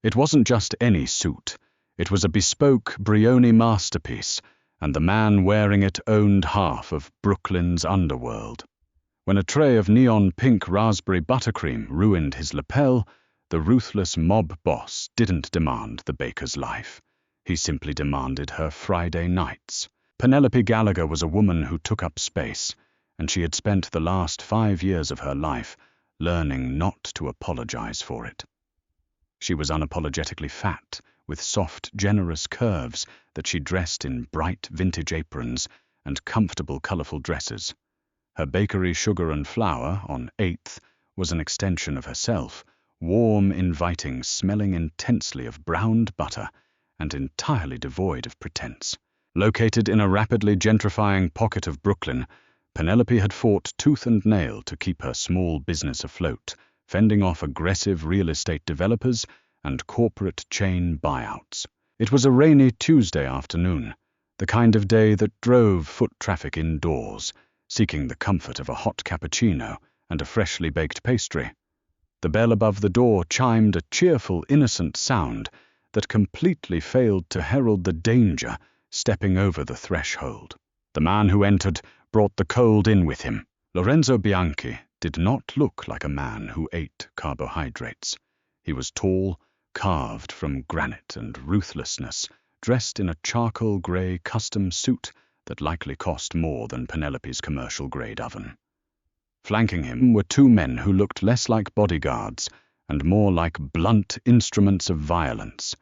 It wasn't just any suit. It was a bespoke Brioni masterpiece, and the man wearing it owned half of Brooklyn's underworld. When a tray of neon pink raspberry buttercream ruined his lapel, the ruthless mob boss didn't demand the baker's life. He simply demanded her Friday nights. Penelope Gallagher was a woman who took up space, and she had spent the last 5 years of her life learning not to apologize for it. She was unapologetically fat, with soft, generous curves that she dressed in bright vintage aprons and comfortable, colorful dresses. Her bakery sugar and flour on 8th was an extension of herself, warm, inviting, smelling intensely of browned butter and entirely devoid of pretense. Located in a rapidly gentrifying pocket of Brooklyn, Penelope had fought tooth and nail to keep her small business afloat, fending off aggressive real estate developers and corporate chain buyouts. It was a rainy Tuesday afternoon, the kind of day that drove foot traffic indoors, seeking the comfort of a hot cappuccino and a freshly baked pastry. The bell above the door chimed a cheerful, innocent sound that completely failed to herald the danger stepping over the threshold. The man who entered brought the cold in with him. Lorenzo Bianchi did not look like a man who ate carbohydrates. He was tall, carved from granite and ruthlessness, dressed in a charcoal gray custom suit that likely cost more than Penelope's commercial-grade oven. Flanking him were 2 men who looked less like bodyguards and more like blunt instruments of violence.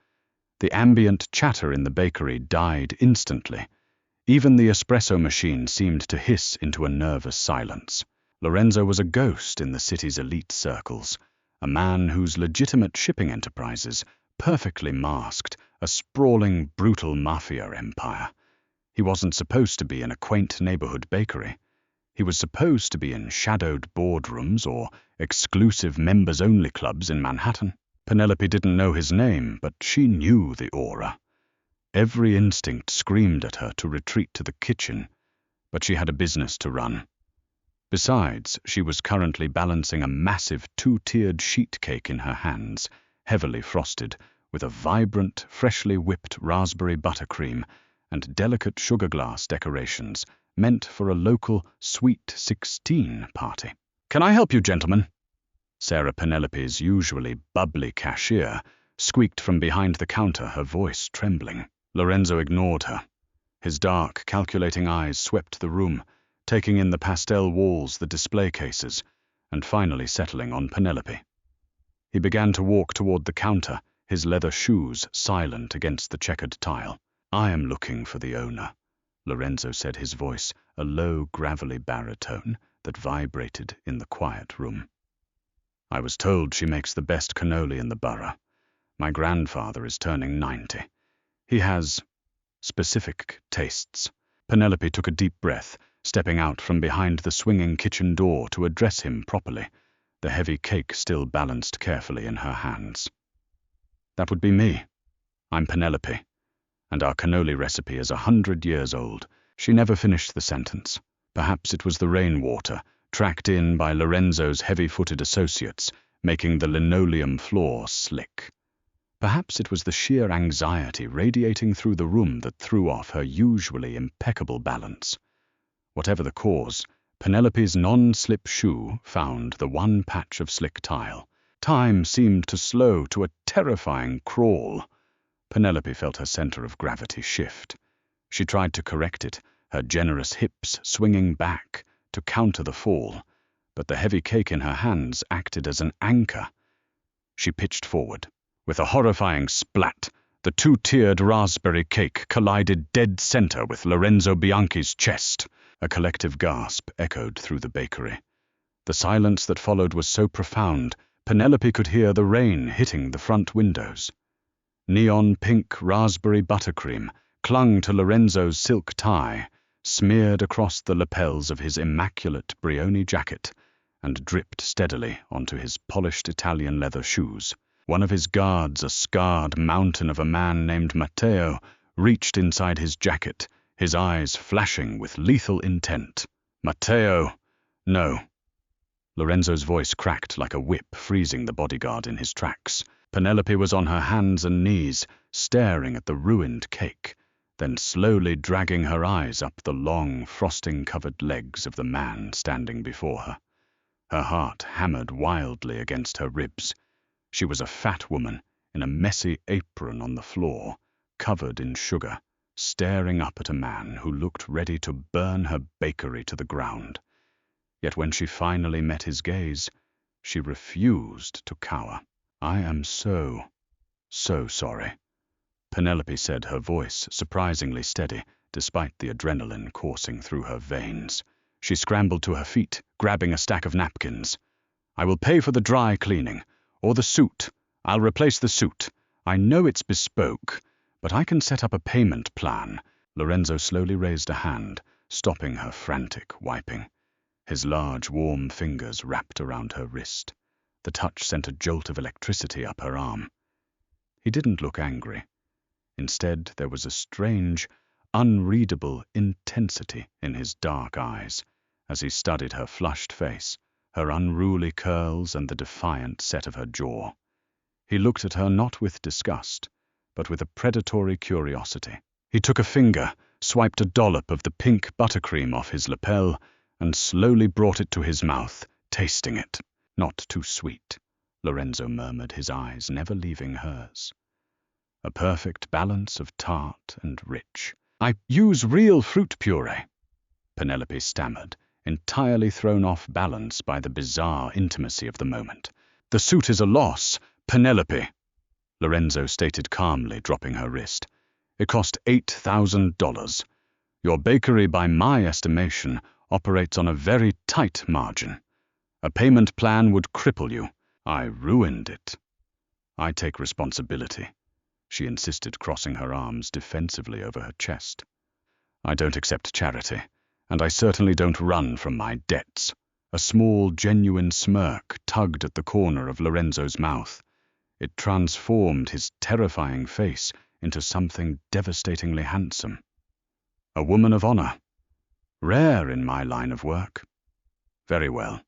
The ambient chatter in the bakery died instantly. Even the espresso machine seemed to hiss into a nervous silence. Lorenzo was a ghost in the city's elite circles, a man whose legitimate shipping enterprises perfectly masked a sprawling, brutal Mafia empire. He wasn't supposed to be in a quaint neighborhood bakery. He was supposed to be in shadowed boardrooms or exclusive members-only clubs in Manhattan. Penelope didn't know his name, but she knew the aura. Every instinct screamed at her to retreat to the kitchen, but she had a business to run. Besides, she was currently balancing a massive 2-tiered sheet cake in her hands, heavily frosted, with a vibrant, freshly whipped raspberry buttercream and delicate sugar glass decorations meant for a local Sweet 16 party. "Can I help you, gentlemen?" Sarah Penelope's usually bubbly cashier squeaked from behind the counter, her voice trembling. Lorenzo ignored her. His dark, calculating eyes swept the room, taking in the pastel walls, the display cases, and finally settling on Penelope. He began to walk toward the counter, his leather shoes silent against the checkered tile. "I am looking for the owner," Lorenzo said, his voice a low, gravelly baritone that vibrated in the quiet room. "I was told she makes the best cannoli in the borough. My grandfather is turning 90. He has specific tastes." Penelope took a deep breath, stepping out from behind the swinging kitchen door to address him properly, the heavy cake still balanced carefully in her hands. "That would be me. I'm Penelope, and our cannoli recipe is 100 years old." She never finished the sentence. Perhaps it was the rainwater, tracked in by Lorenzo's heavy-footed associates, making the linoleum floor slick. Perhaps it was the sheer anxiety radiating through the room that threw off her usually impeccable balance. Whatever the cause, Penelope's non-slip shoe found the one patch of slick tile. Time seemed to slow to a terrifying crawl. Penelope felt her center of gravity shift. She tried to correct it, her generous hips swinging back to counter the fall, but the heavy cake in her hands acted as an anchor. She pitched forward. With a horrifying splat, the 2-tiered raspberry cake collided dead center with Lorenzo Bianchi's chest. A collective gasp echoed through the bakery. The silence that followed was so profound, Penelope could hear the rain hitting the front windows. Neon pink raspberry buttercream clung to Lorenzo's silk tie, smeared across the lapels of his immaculate Brioni jacket, and dripped steadily onto his polished Italian leather shoes. One of his guards, a scarred mountain of a man named Matteo, reached inside his jacket, his eyes flashing with lethal intent. "Matteo, no." Lorenzo's voice cracked like a whip, freezing the bodyguard in his tracks. Penelope was on her hands and knees, staring at the ruined cake, then slowly dragging her eyes up the long, frosting-covered legs of the man standing before her. Her heart hammered wildly against her ribs. She was a fat woman in a messy apron on the floor, covered in sugar, staring up at a man who looked ready to burn her bakery to the ground. Yet when she finally met his gaze, she refused to cower. "I am so sorry," Penelope said, her voice surprisingly steady, despite the adrenaline coursing through her veins. She scrambled to her feet, grabbing a stack of napkins. "I will pay for the dry cleaning, or the suit. I'll replace the suit. I know it's bespoke, but I can set up a payment plan." Lorenzo slowly raised a hand, stopping her frantic wiping. His large, warm fingers wrapped around her wrist. The touch sent a jolt of electricity up her arm. He didn't look angry. Instead, there was a strange, unreadable intensity in his dark eyes as he studied her flushed face, her unruly curls, and the defiant set of her jaw. He looked at her not with disgust, but with a predatory curiosity. He took a finger, swiped a dollop of the pink buttercream off his lapel, and slowly brought it to his mouth, tasting it. "Not too sweet," Lorenzo murmured, his eyes never leaving hers. "A perfect balance of tart and rich." "I use real fruit puree," Penelope stammered, entirely thrown off balance by the bizarre intimacy of the moment. "The suit is a loss, Penelope," Lorenzo stated calmly, dropping her wrist. "It cost $8,000. Your bakery, by my estimation, operates on a very tight margin. A payment plan would cripple you. I ruined it." "I take responsibility," she insisted, crossing her arms defensively over her chest. "I don't accept charity, and I certainly don't run from my debts." A small, genuine smirk tugged at the corner of Lorenzo's mouth. It transformed his terrifying face into something devastatingly handsome. "A woman of honor. Rare in my line of work. Very well.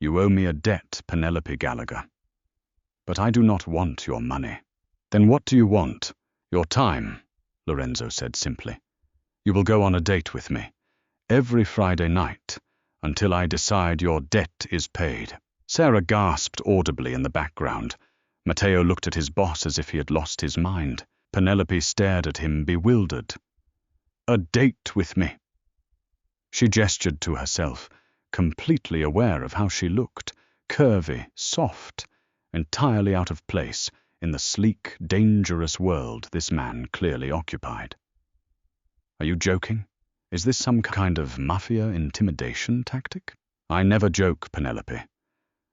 You owe me a debt, Penelope Gallagher. But I do not want your money." "Then what do you want?" "Your time," Lorenzo said simply. "You will go on a date with me, every Friday night, until I decide your debt is paid." Sarah gasped audibly in the background. Matteo looked at his boss as if he had lost his mind. Penelope stared at him, bewildered. "A date with me?" She gestured to herself, completely aware of how she looked, curvy, soft, entirely out of place in the sleek, dangerous world this man clearly occupied. "Are you joking? Is this some kind of Mafia intimidation tactic?" "I never joke, Penelope.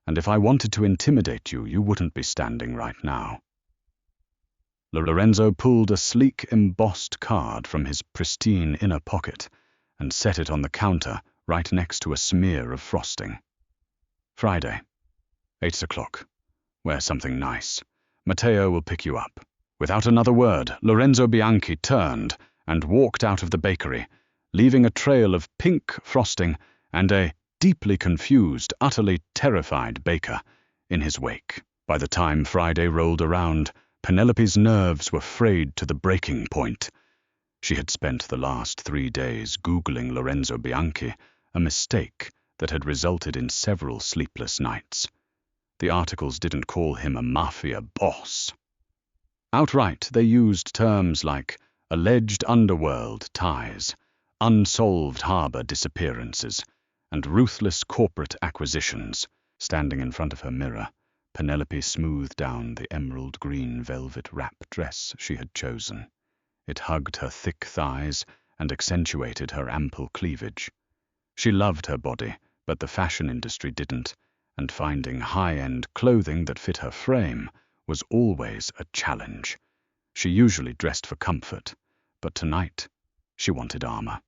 And if I wanted to intimidate you, you wouldn't be standing right now." Lorenzo pulled a sleek, embossed card from his pristine inner pocket and set it on the counter right next to a smear of frosting. "Friday, 8 o'clock. Wear something nice. Matteo will pick you up." Without another word, Lorenzo Bianchi turned and walked out of the bakery, leaving a trail of pink frosting and a deeply confused, utterly terrified baker in his wake. By the time Friday rolled around, Penelope's nerves were frayed to the breaking point. She had spent the last 3 days Googling Lorenzo Bianchi, a mistake that had resulted in several sleepless nights. The articles didn't call him a mafia boss. Outright, they used terms like alleged underworld ties, unsolved harbor disappearances, and ruthless corporate acquisitions. Standing in front of her mirror, Penelope smoothed down the emerald green velvet wrap dress she had chosen. It hugged her thick thighs and accentuated her ample cleavage. She loved her body, but the fashion industry didn't, and finding high-end clothing that fit her frame was always a challenge. She usually dressed for comfort, but tonight she wanted armor.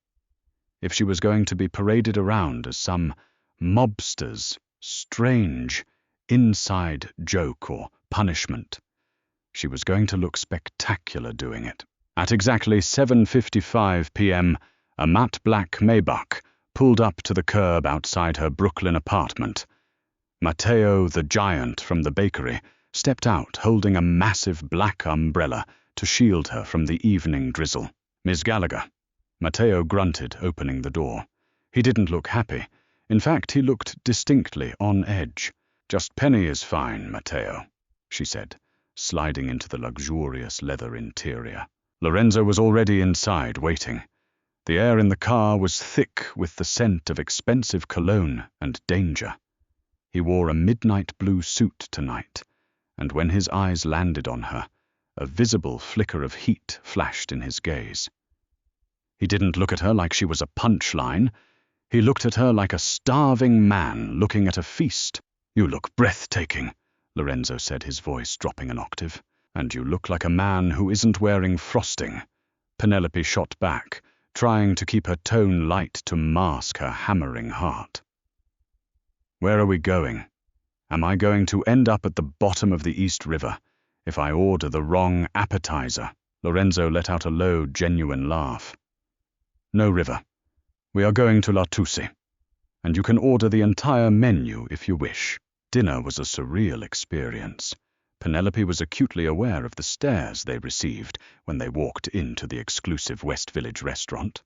If she was going to be paraded around as some mobster's strange inside joke or punishment, she was going to look spectacular doing it. At exactly 7:55 p.m., a matte black Maybach pulled up to the curb outside her Brooklyn apartment. Matteo the Giant from the bakery stepped out holding a massive black umbrella to shield her from the evening drizzle. "Miss Gallagher." Matteo grunted, opening the door. He didn't look happy. In fact, he looked distinctly on edge. "Just Penny is fine, Matteo," she said, sliding into the luxurious leather interior. Lorenzo was already inside, waiting. The air in the car was thick with the scent of expensive cologne and danger. He wore a midnight blue suit tonight, and when his eyes landed on her, a visible flicker of heat flashed in his gaze. He didn't look at her like she was a punchline. He looked at her like a starving man looking at a feast. "You look breathtaking," Lorenzo said, his voice dropping an octave. "And you look like a man who isn't wearing frosting." Penelope shot back, trying to keep her tone light to mask her hammering heart. "Where are we going? Am I going to end up at the bottom of the East River if I order the wrong appetizer?" Lorenzo let out a low, genuine laugh. "No river. We are going to La Tusi, and you can order the entire menu if you wish." Dinner was a surreal experience. Penelope was acutely aware of the stares they received when they walked into the exclusive West Village restaurant.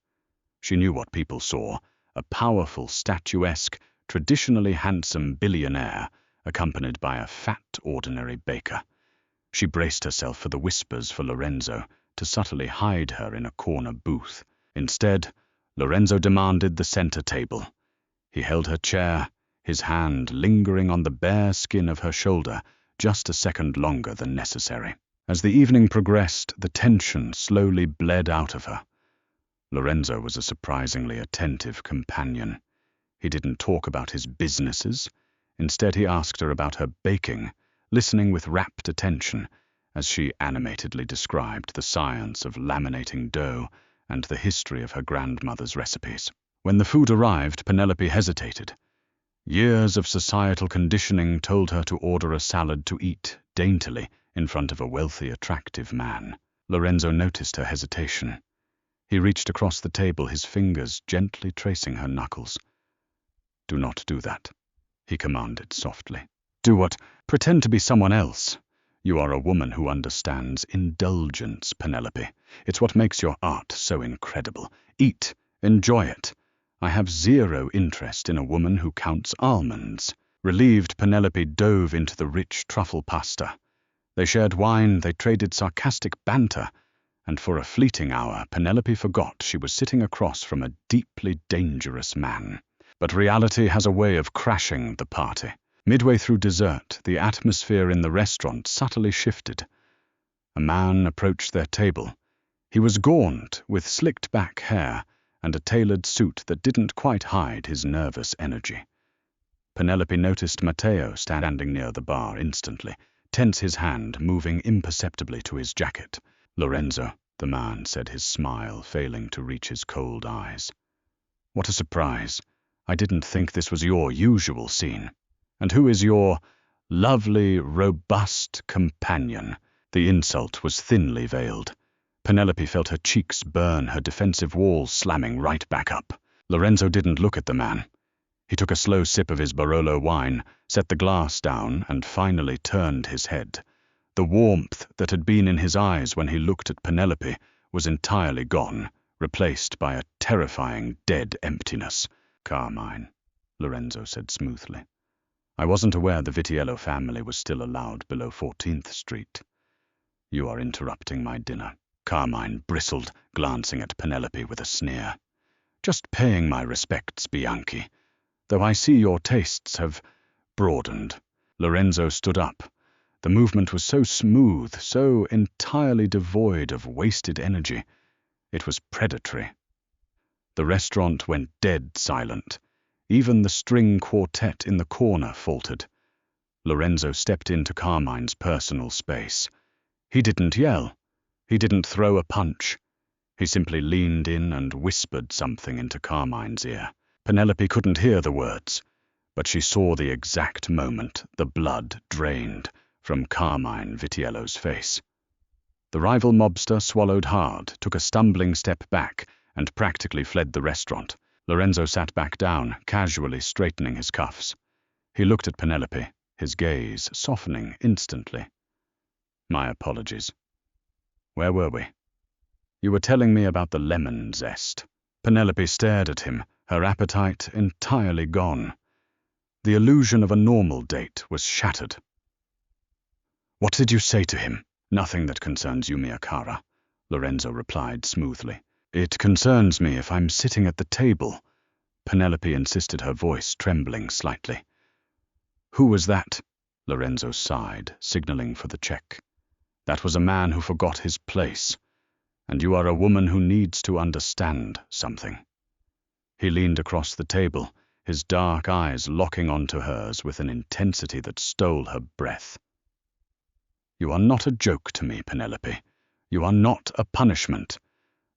She knew what people saw: a powerful, statuesque, traditionally handsome billionaire, accompanied by a fat, ordinary baker. She braced herself for the whispers for Lorenzo to subtly hide her in a corner booth. Instead, Lorenzo demanded the center table. He held her chair, his hand lingering on the bare skin of her shoulder just a second longer than necessary. As the evening progressed, the tension slowly bled out of her. Lorenzo was a surprisingly attentive companion. He didn't talk about his businesses. Instead, he asked her about her baking, listening with rapt attention as she animatedly described the science of laminating dough and the history of her grandmother's recipes. When the food arrived, Penelope hesitated. Years of societal conditioning told her to order a salad to eat daintily in front of a wealthy, attractive man. Lorenzo noticed her hesitation. He reached across the table, his fingers gently tracing her knuckles. "Do not do that," he commanded softly. "Do what? Pretend to be someone else. You are a woman who understands indulgence, Penelope. It's what makes your art so incredible. Eat, enjoy it. I have zero interest in a woman who counts almonds." Relieved, Penelope dove into the rich truffle pasta. They shared wine, they traded sarcastic banter, and for a fleeting hour, Penelope forgot she was sitting across from a deeply dangerous man. But reality has a way of crashing the party. Midway through dessert, the atmosphere in the restaurant subtly shifted. A man approached their table. He was gaunt, with slicked-back hair and a tailored suit that didn't quite hide his nervous energy. Penelope noticed Matteo standing near the bar instantly, tense, his hand moving imperceptibly to his jacket. "Lorenzo," the man said, his smile failing to reach his cold eyes. "What a surprise. I didn't think this was your usual scene. And who is your lovely, robust companion?" The insult was thinly veiled. Penelope felt her cheeks burn, her defensive walls slamming right back up. Lorenzo didn't look at the man. He took a slow sip of his Barolo wine, set the glass down, and finally turned his head. The warmth that had been in his eyes when he looked at Penelope was entirely gone, replaced by a terrifying dead emptiness. "Carmine," Lorenzo said smoothly. "I wasn't aware the Vitiello family was still allowed below 14th Street. You are interrupting my dinner." Carmine bristled, glancing at Penelope with a sneer. "Just paying my respects, Bianchi, though I see your tastes have broadened." Lorenzo stood up. The movement was so smooth, so entirely devoid of wasted energy. It was predatory. The restaurant went dead silent. Even the string quartet in the corner faltered. Lorenzo stepped into Carmine's personal space. He didn't yell. He didn't throw a punch. He simply leaned in and whispered something into Carmine's ear. Penelope couldn't hear the words, but she saw the exact moment the blood drained from Carmine Vitiello's face. The rival mobster swallowed hard, took a stumbling step back, and practically fled the restaurant. Lorenzo sat back down, casually straightening his cuffs. He looked at Penelope, his gaze softening instantly. My apologies. Where were we? You were telling me about the lemon zest. Penelope stared at him, her appetite entirely gone. The illusion of a normal date was shattered. What did you say to him? Nothing that concerns you, Miyakara, Lorenzo replied smoothly. It concerns me if I'm sitting at the table, Penelope insisted, her voice trembling slightly. Who was that? Lorenzo sighed, signaling for the check. That was a man who forgot his place, and you are a woman who needs to understand something. He leaned across the table, his dark eyes locking onto hers with an intensity that stole her breath. You are not a joke to me, Penelope. You are not a punishment.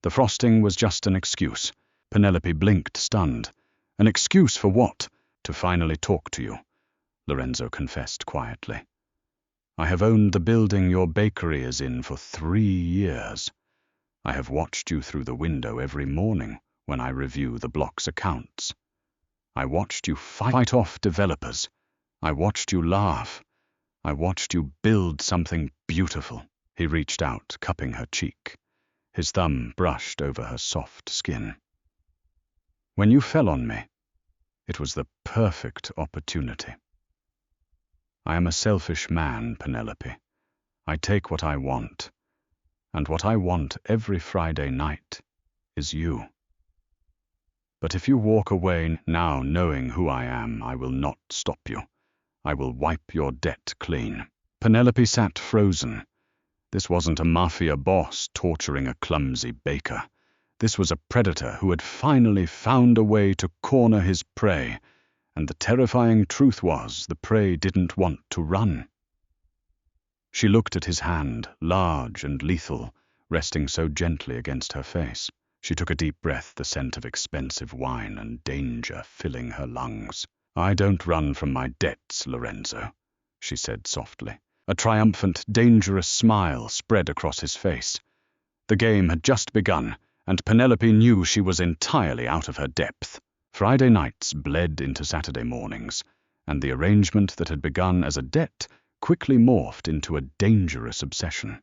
The frosting was just an excuse. Penelope blinked, stunned. An excuse for what? To finally talk to you, Lorenzo confessed quietly. I have owned the building your bakery is in for 3 years. I have watched you through the window every morning when I review the block's accounts. I watched you fight off developers. I watched you laugh. I watched you build something beautiful. He reached out, cupping her cheek. His thumb brushed over her soft skin. When you fell on me, it was the perfect opportunity. I am a selfish man, Penelope. I take what I want, and what I want every Friday night is you. But if you walk away now knowing who I am, I will not stop you. I will wipe your debt clean. Penelope sat frozen. This wasn't a Mafia boss torturing a clumsy baker. This was a predator who had finally found a way to corner his prey, and the terrifying truth was the prey didn't want to run. She looked at his hand, large and lethal, resting so gently against her face. She took a deep breath, the scent of expensive wine and danger filling her lungs. I don't run from my debts, Lorenzo, she said softly. A triumphant, dangerous smile spread across his face. The game had just begun, and Penelope knew she was entirely out of her depth. Friday nights bled into Saturday mornings, and the arrangement that had begun as a debt quickly morphed into a dangerous obsession.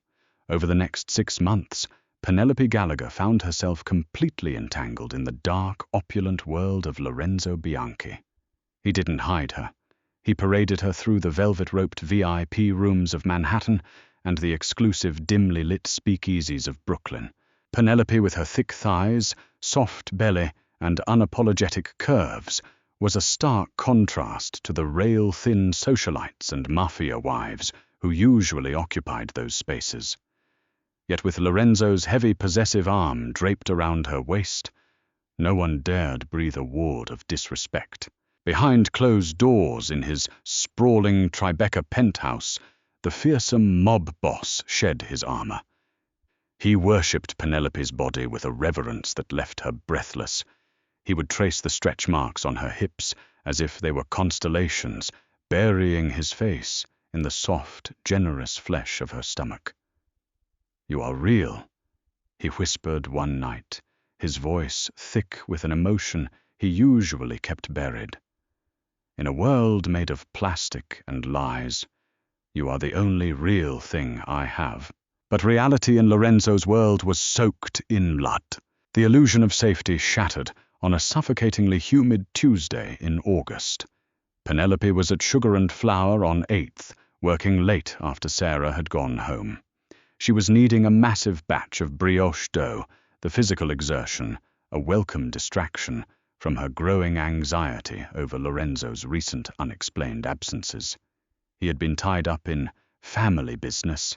Over the next 6 months, Penelope Gallagher found herself completely entangled in the dark, opulent world of Lorenzo Bianchi. He didn't hide her. He paraded her through the velvet-roped VIP rooms of Manhattan and the exclusive, dimly lit speakeasies of Brooklyn. Penelope, with her thick thighs, soft belly, and unapologetic curves, was a stark contrast to the rail-thin socialites and Mafia wives who usually occupied those spaces. Yet with Lorenzo's heavy possessive arm draped around her waist, no one dared breathe a word of disrespect. Behind closed doors in his sprawling Tribeca penthouse, the fearsome mob boss shed his armor. He worshipped Penelope's body with a reverence that left her breathless. He would trace the stretch marks on her hips as if they were constellations, burying his face in the soft, generous flesh of her stomach. You are real, he whispered one night, his voice thick with an emotion he usually kept buried. In a world made of plastic and lies, you are the only real thing I have. But reality in Lorenzo's world was soaked in blood. The illusion of safety shattered on a suffocatingly humid Tuesday in August. Penelope was at Sugar and Flour on 8th, working late after Sarah had gone home. She was kneading a massive batch of brioche dough, the physical exertion, a welcome distraction from her growing anxiety over Lorenzo's recent unexplained absences. He had been tied up in family business,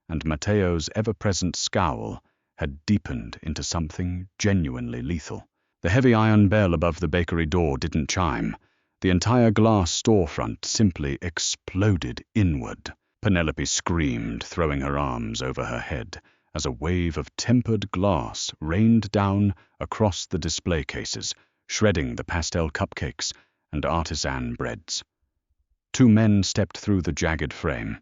and Matteo's ever-present scowl had deepened into something genuinely lethal. The heavy iron bell above the bakery door didn't chime. The entire glass storefront simply exploded inward. Penelope screamed, throwing her arms over her head, as a wave of tempered glass rained down across the display cases, shredding the pastel cupcakes and artisan breads. 2 men stepped through the jagged frame.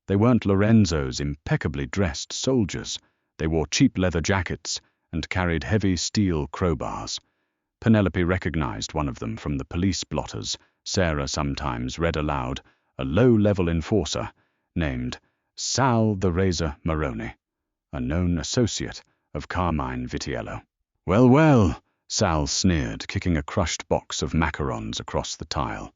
They weren't Lorenzo's impeccably dressed soldiers. They wore cheap leather jackets and carried heavy steel crowbars. Penelope recognized one of them from the police blotters Sarah sometimes read aloud a low-level enforcer named Sal the Razor Maroney, a known associate of Carmine Vitiello. "Well, well," Sal sneered, kicking a crushed box of macarons across the tile.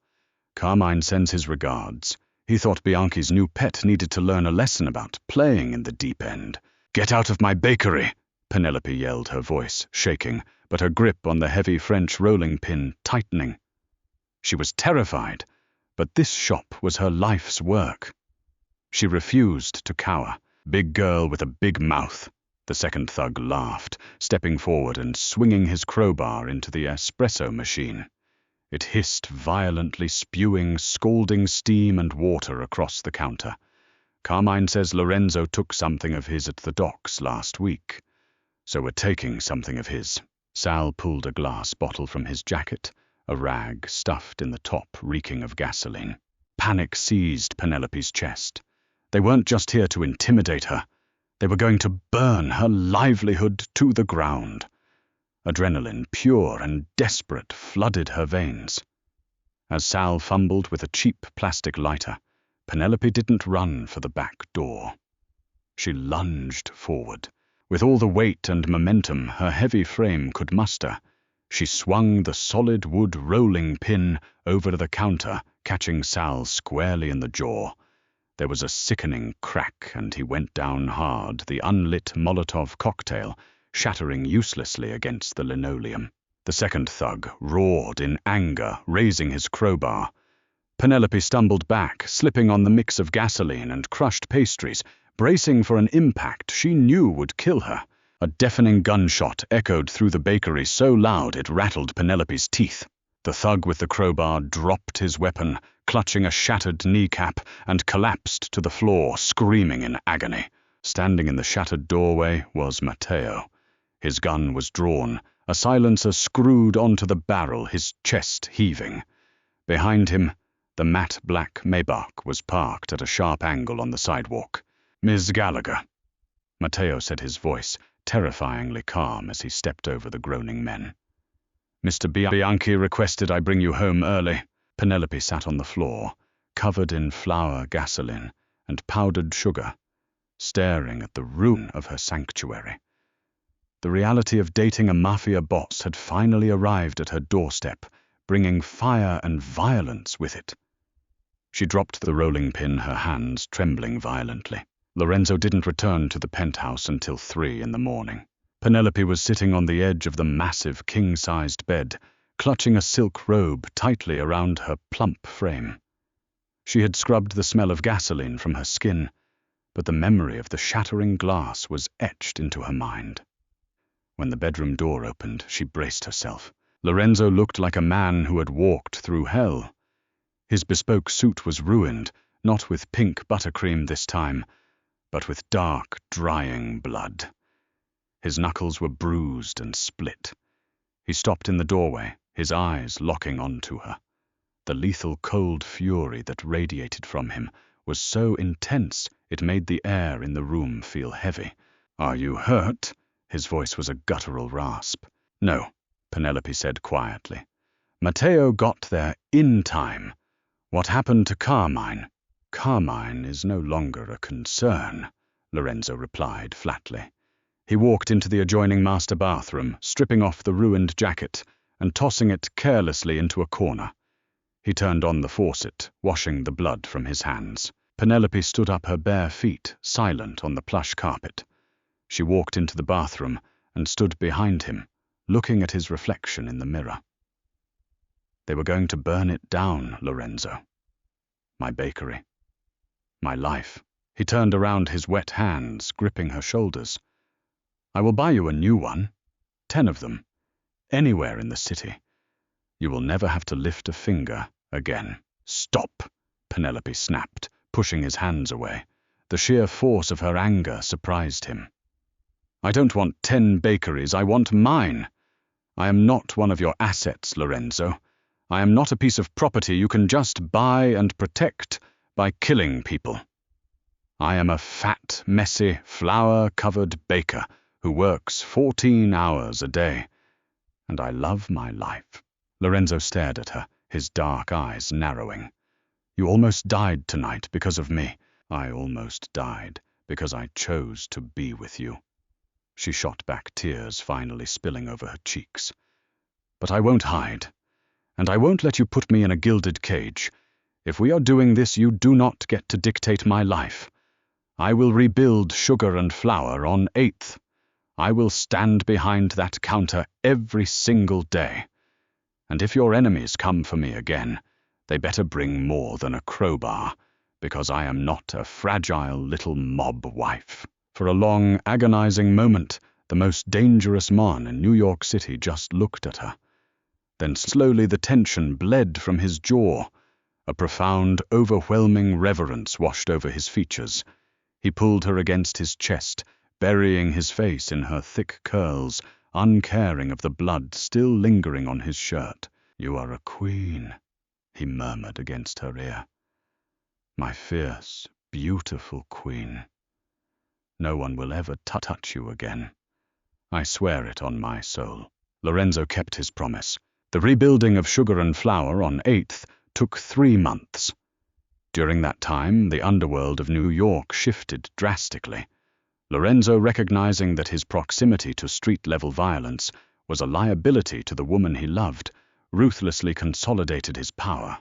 "Carmine sends his regards. He thought Bianchi's new pet needed to learn a lesson about playing in the deep end." "Get out of my bakery!" Penelope yelled, her voice shaking, but her grip on the heavy French rolling pin tightening. She was terrified, but this shop was her life's work. She refused to cower. "Big girl with a big mouth," the second thug laughed, stepping forward and swinging his crowbar into the espresso machine. It hissed violently, spewing scalding steam and water across the counter. "Carmine says Lorenzo took something of his at the docks last week, so we're taking something of his." Sal pulled a glass bottle from his jacket, a rag stuffed in the top reeking of gasoline. Panic seized Penelope's chest. They weren't just here to intimidate her. They were going to burn her livelihood to the ground. Adrenaline, pure and desperate, flooded her veins. As Sal fumbled with a cheap plastic lighter, Penelope didn't run for the back door. She lunged forward. With all the weight and momentum her heavy frame could muster, she swung the solid wood rolling pin over the counter, catching Sal squarely in the jaw. There was a sickening crack, and he went down hard, the unlit Molotov cocktail shattering uselessly against the linoleum. The second thug roared in anger, raising his crowbar. Penelope stumbled back, slipping on the mix of gasoline and crushed pastries, bracing for an impact she knew would kill her. A deafening gunshot echoed through the bakery so loud it rattled Penelope's teeth. The thug with the crowbar dropped his weapon, clutching a shattered kneecap, and collapsed to the floor, screaming in agony. Standing in the shattered doorway was Matteo. His gun was drawn, a silencer screwed onto the barrel, his chest heaving. Behind him, the matte black Maybach was parked at a sharp angle on the sidewalk. "Ms. Gallagher," Matteo said, his voice terrifyingly calm as he stepped over the groaning men. "Mr. Bianchi requested I bring you home early." Penelope sat on the floor, covered in flour, gasoline, and powdered sugar, staring at the ruin of her sanctuary. The reality of dating a Mafia boss had finally arrived at her doorstep, bringing fire and violence with it. She dropped the rolling pin, her hands trembling violently. Lorenzo didn't return to the penthouse until 3 in the morning. Penelope was sitting on the edge of the massive king-sized bed, clutching a silk robe tightly around her plump frame. She had scrubbed the smell of gasoline from her skin, but the memory of the shattering glass was etched into her mind. When the bedroom door opened, she braced herself. Lorenzo looked like a man who had walked through hell. His bespoke suit was ruined, not with pink buttercream this time, but with dark, drying blood. His knuckles were bruised and split. He stopped in the doorway, his eyes locking onto her. The lethal cold fury that radiated from him was so intense it made the air in the room feel heavy. "Are you hurt?" His voice was a guttural rasp. "No," Penelope said quietly. "Matteo got there in time. What happened to Carmine?" "Carmine is no longer a concern," Lorenzo replied flatly. He walked into the adjoining master bathroom, stripping off the ruined jacket and tossing it carelessly into a corner. He turned on the faucet, washing the blood from his hands. Penelope stood up, her bare feet silent on the plush carpet. She walked into the bathroom and stood behind him, looking at his reflection in the mirror. They were going to burn it down, Lorenzo. My bakery. My life. He turned around, his wet hands gripping her shoulders. "I will buy you a new one. 10 of them. Anywhere in the city. You will never have to lift a finger again." "Stop," Penelope snapped, pushing his hands away. The sheer force of her anger surprised him. "I don't want 10 bakeries, I want mine. I am not one of your assets, Lorenzo. I am not a piece of property you can just buy and protect by killing people. I am a fat, messy, flour-covered baker who works 14 hours a day, and I love my life." Lorenzo stared at her, his dark eyes narrowing. You almost died tonight because of me. I almost died because I chose to be with you. She shot back, tears finally spilling over her cheeks. But I won't hide, and I won't let you put me in a gilded cage. If we are doing this, you do not get to dictate my life. I will rebuild Sugar and Flour on 8th. I will stand behind that counter every single day. And if your enemies come for me again, they better bring more than a crowbar, because I am not a fragile little mob wife. For a long, agonizing moment, the most dangerous man in New York City just looked at her. Then slowly the tension bled from his jaw. A profound, overwhelming reverence washed over his features. He pulled her against his chest, burying his face in her thick curls, uncaring of the blood still lingering on his shirt. "You are a queen," he murmured against her ear. "My fierce, beautiful queen. No one will ever touch you again. I swear it on my soul." Lorenzo kept his promise. The rebuilding of Sugar and Flour on 8th took 3 months. During that time, the underworld of New York shifted drastically. Lorenzo, recognizing that his proximity to street-level violence was a liability to the woman he loved, ruthlessly consolidated his power.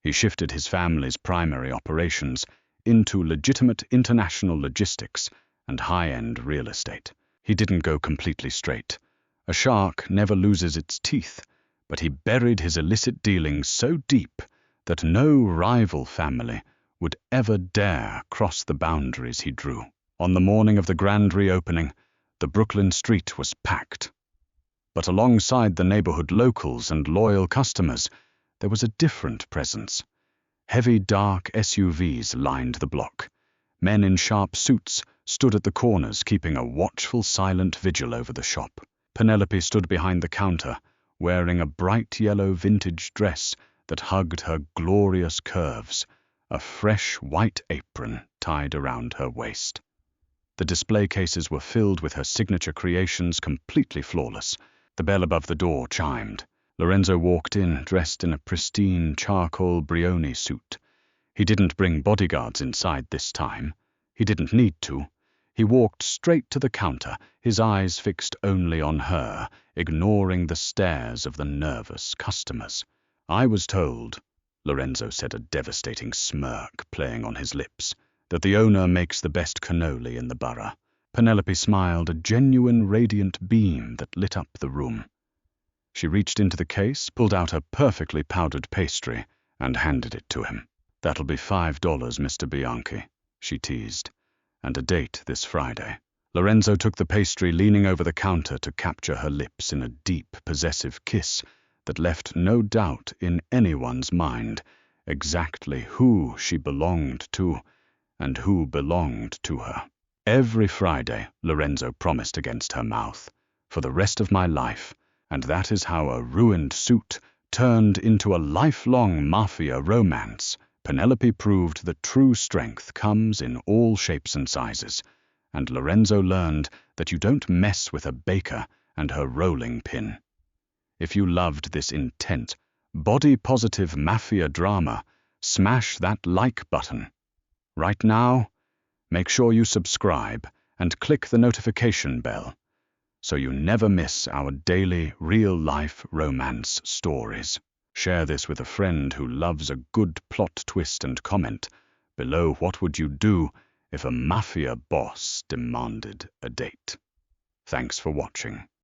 He shifted his family's primary operations into legitimate international logistics and high-end real estate. He didn't go completely straight. A shark never loses its teeth, but he buried his illicit dealings so deep that no rival family would ever dare cross the boundaries he drew. On the morning of the grand reopening, the Brooklyn street was packed. But alongside the neighborhood locals and loyal customers, there was a different presence. Heavy, dark SUVs lined the block. Men in sharp suits stood at the corners, keeping a watchful, silent vigil over the shop. Penelope stood behind the counter, wearing a bright yellow vintage dress that hugged her glorious curves, a fresh white apron tied around her waist. The display cases were filled with her signature creations, completely flawless. The bell above the door chimed. Lorenzo walked in, dressed in a pristine charcoal Brioni suit. He didn't bring bodyguards inside this time. He didn't need to. He walked straight to the counter, his eyes fixed only on her, ignoring the stares of the nervous customers. "I was told," Lorenzo said, a devastating smirk playing on his lips, "that the owner makes the best cannoli in the borough." Penelope smiled, a genuine radiant beam that lit up the room. She reached into the case, pulled out a perfectly powdered pastry, and handed it to him. "That'll be $5, Mr. Bianchi," she teased, "and a date this Friday." Lorenzo took the pastry, leaning over the counter to capture her lips in a deep, possessive kiss that left no doubt in anyone's mind exactly who she belonged to and who belonged to her. "Every Friday," Lorenzo promised against her mouth, "for the rest of my life." And that is how a ruined suit turned into a lifelong Mafia romance. Penelope proved that true strength comes in all shapes and sizes, and Lorenzo learned that you don't mess with a baker and her rolling pin. If you loved this intense, body-positive Mafia drama, smash that like button. Right now, make sure you subscribe and click the notification bell so you never miss our daily real-life romance stories. Share this with a friend who loves a good plot twist and comment below what would you do if a Mafia boss demanded a date. Thanks for watching.